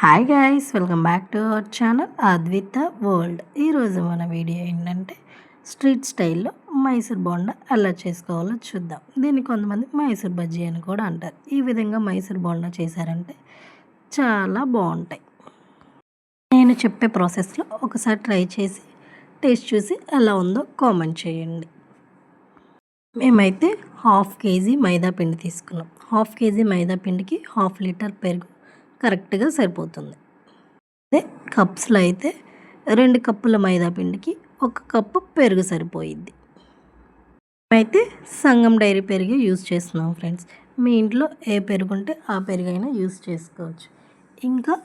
Hi guys, welcome back to our channel Advitha world. ఈరోజు మన video ఏంటంటే స్ట్రీట్ స్టైల్లో మైసూర్ బోండా ఎలా చేసుకోవాలో చూద్దాం. దీన్ని కొంతమంది మైసూర్ బజ్జీ అని కూడా అంటారు. ఈ విధంగా మైసూర్ బోండా చేశారంటే చాలా బాగుంటాయి. నేను చెప్పే ప్రాసెస్లో ఒకసారి ట్రై చేసి టేస్ట్ చూసి ఎలా ఉందో కామెంట్ చేయండి. మేమైతే 1/2 కేజీ మైదా పిండి తీసుకున్నాం. 1/2 కేజీ మైదా పిండికి 1/2 లీటర్ పెరుగు కరెక్ట్గా సరిపోతుంది. అదే కప్స్లో అయితే 2 కప్పుల మైదా పిండికి 1 కప్పు పెరుగు సరిపోయిద్ది. మేమైతే సంగం డైరీ పెరుగు యూజ్ చేస్తున్నాం ఫ్రెండ్స్. మీ ఇంట్లో ఏ పెరుగు ఉంటే ఆ పెరుగైనా యూజ్ చేసుకోవచ్చు. ఇంకా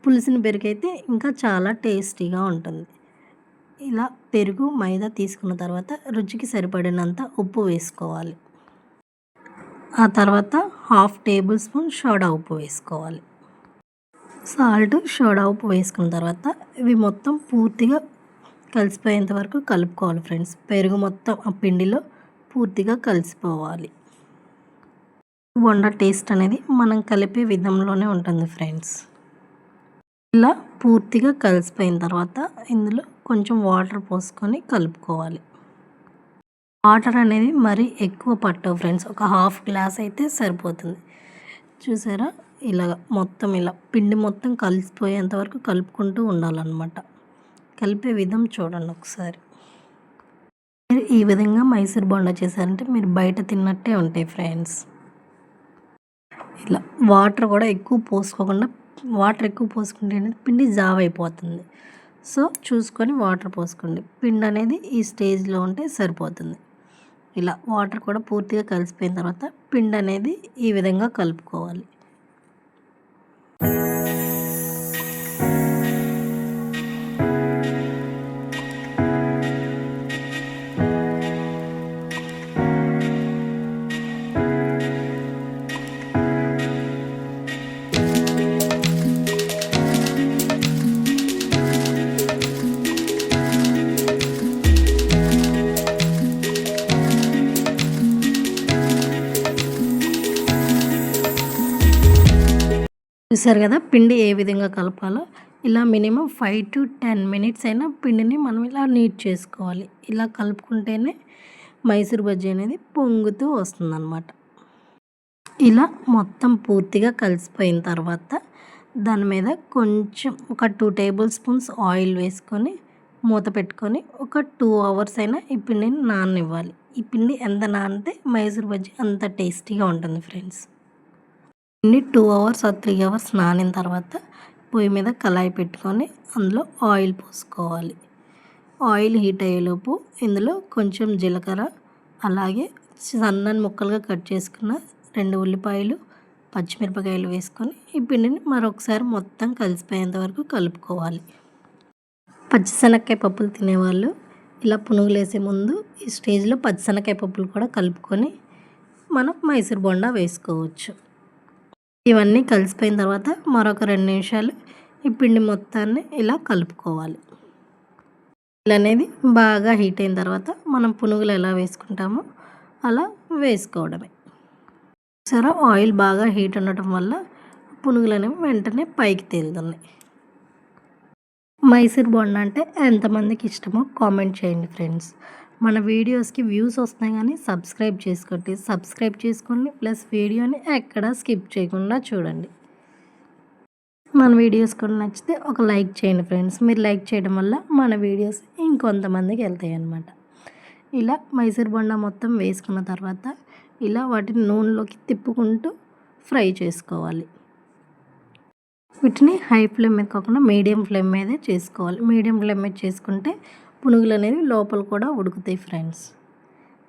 పులిసిన పెరుగు అయితే ఇంకా చాలా టేస్టీగా ఉంటుంది. ఇలా పెరుగు మైదా తీసుకున్న తర్వాత రుచికి సరిపడినంత ఉప్పు వేసుకోవాలి. ఆ తర్వాత 1/2 టేబుల్ స్పూన్ సోడా ఉప్పు వేసుకోవాలి. సాల్ట్, సోడా ఉప్పు వేసుకున్న తర్వాత ఇవి మొత్తం పూర్తిగా కలిసిపోయేంత వరకు కలుపుకోవాలి ఫ్రెండ్స్. పెరుగు మొత్తం ఆ పిండిలో పూర్తిగా కలిసిపోవాలి. బోండా టేస్ట్ అనేది మనం కలిపే విధంలోనే ఉంటుంది ఫ్రెండ్స్. ఇలా పూర్తిగా కలిసిపోయిన తర్వాత ఇందులో కొంచెం వాటర్ పోసుకొని కలుపుకోవాలి. వాటర్ అనేది మరీ ఎక్కువ పట్టవు ఫ్రెండ్స్. ఒక 1/2 గ్లాస్ అయితే సరిపోతుంది. చూసారా, ఇలా మొత్తం ఇలా పిండి మొత్తం కలిసిపోయేంత వరకు కలుపుకుంటూ ఉండాలన్నమాట. కలిపే విధం చూడండి ఒకసారి. మీరు ఈ విధంగా మైసూర్ బోండా చేశారంటే మీరు బయట తిన్నట్టే ఉంటాయి ఫ్రెండ్స్. ఇలా వాటర్ కూడా ఎక్కువ పోసుకోకుండా, వాటర్ ఎక్కువ పోసుకుంటే పిండి జావ్ అయిపోతుంది. సో చూసుకొని వాటర్ పోసుకోండి. పిండి అనేది ఈ స్టేజ్లో ఉంటే సరిపోతుంది. ఇలా వాటర్ కూడా పూర్తిగా కలిసిపోయిన తర్వాత పిండి అనేది ఈ విధంగా కలుపుకోవాలి. చూసారు కదా, పిండి ఏ విధంగా కలపాలో. ఇలా మినిమం 5 to 10 మినిట్స్ అయినా పిండిని మనం ఇలా నీట్ చేసుకోవాలి. ఇలా కలుపుకుంటేనే మైసూర్ బజ్జీ అనేది పొంగుతూ వస్తుందన్నమాట. ఇలా మొత్తం పూర్తిగా కలిసిపోయిన తర్వాత దాని మీద కొంచెం ఒక 2 టేబుల్ స్పూన్స్ ఆయిల్ వేసుకొని మూత పెట్టుకొని ఒక 2 అవర్స్ అయినా ఈ పిండిని నాననివ్వాలి. ఈ పిండి ఎంత నానితే మైసూర్ బజ్జీ అంత టేస్టీగా ఉంటుంది ఫ్రెండ్స్. 2 అవర్స్ ఆర్ 3 అవర్స్ నానిన తర్వాత పొయ్యి మీద కళాయి పెట్టుకొని అందులో ఆయిల్ పోసుకోవాలి. ఆయిల్ హీట్ అయ్యేలోపు ఇందులో కొంచెం జీలకర్ర, అలాగే సన్నని ముక్కలుగా కట్ చేసుకున్న 2 ఉల్లిపాయలు, పచ్చిమిరపకాయలు వేసుకొని ఈ పిండిని మరొకసారి మొత్తం కలిసిపోయేంత వరకు కలుపుకోవాలి. పచ్చిశనగకాయ పప్పులు తినేవాళ్ళు ఇలా పునుగులు వేసే ముందు ఈ స్టేజ్లో పచ్చిశనగకాయ పప్పులు కూడా కలుపుకొని మనం మైసూర్ బోండా వేసుకోవచ్చు. ఇవన్నీ కలిసిపోయిన తర్వాత మరొక 2 నిమిషాలు ఈ పిండి మొత్తాన్ని ఇలా కలుపుకోవాలి. ఆయిల్ అనేది బాగా హీట్ అయిన తర్వాత మనం పునుగులు ఎలా వేసుకుంటామో అలా వేసుకోవడమే. సరే, ఆయిల్ బాగా హీట్ ఉండటం వల్ల పునుగులు అనేవి వెంటనే పైకి తేలుతున్నాయి. మైసూర్ బోండా అంటే ఎంతమందికి ఇష్టమో కామెంట్ చేయండి ఫ్రెండ్స్. మన వీడియోస్కి వ్యూస్ వస్తున్నాయి కానీ సబ్స్క్రైబ్ చేసుకోండి. ప్లస్ వీడియోని ఎక్కడా స్కిప్ చేయకుండా చూడండి. మన వీడియోస్ కూడా నచ్చితే ఒక లైక్ చేయండి ఫ్రెండ్స్. మీరు లైక్ చేయడం వల్ల మన వీడియోస్ ఇంకొంతమందికి వెళ్తాయి అన్నమాట. ఇలా మైసూర్ బోండా మొత్తం వేసుకున్న తర్వాత ఇలా వాటిని నూనెలోకి తిప్పుకుంటూ ఫ్రై చేసుకోవాలి. వీటిని హై ఫ్లేమ్ మీద కాకుండా మీడియం ఫ్లేమ్ మీదే చేసుకోవాలి. మీడియం ఫ్లేమ్ మీద చేసుకుంటే పునుగులు అనేవి లోపల కూడా ఉడుకుతాయి ఫ్రెండ్స్.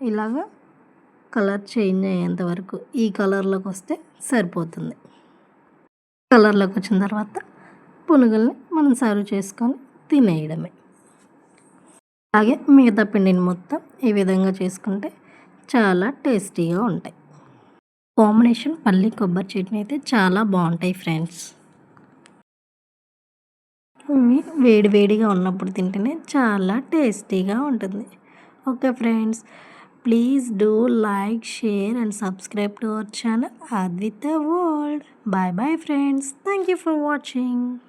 ఇలాగా కలర్ చేంజ్ అయ్యేంత వరకు ఈ కలర్లోకి వస్తే సరిపోతుంది. కలర్లోకి వచ్చిన తర్వాత పునుగుల్ని మనం సర్వ్ చేసుకొని తినేయడమే. అలాగే మిగతా పిండిని మొత్తం ఈ విధంగా చేసుకుంటే చాలా టేస్టీగా ఉంటాయి. కాంబినేషన్ పల్లి కొబ్బరి చట్నీ అయితే చాలా బాగుంటాయి ఫ్రెండ్స్. వేడివేడిగా ఉన్నప్పుడు తింటేనే చాలా టేస్టీగా ఉంటుంది. Okay friends, Please do like, share and subscribe to our channel Advita World. Bye bye friends. Thank you for watching.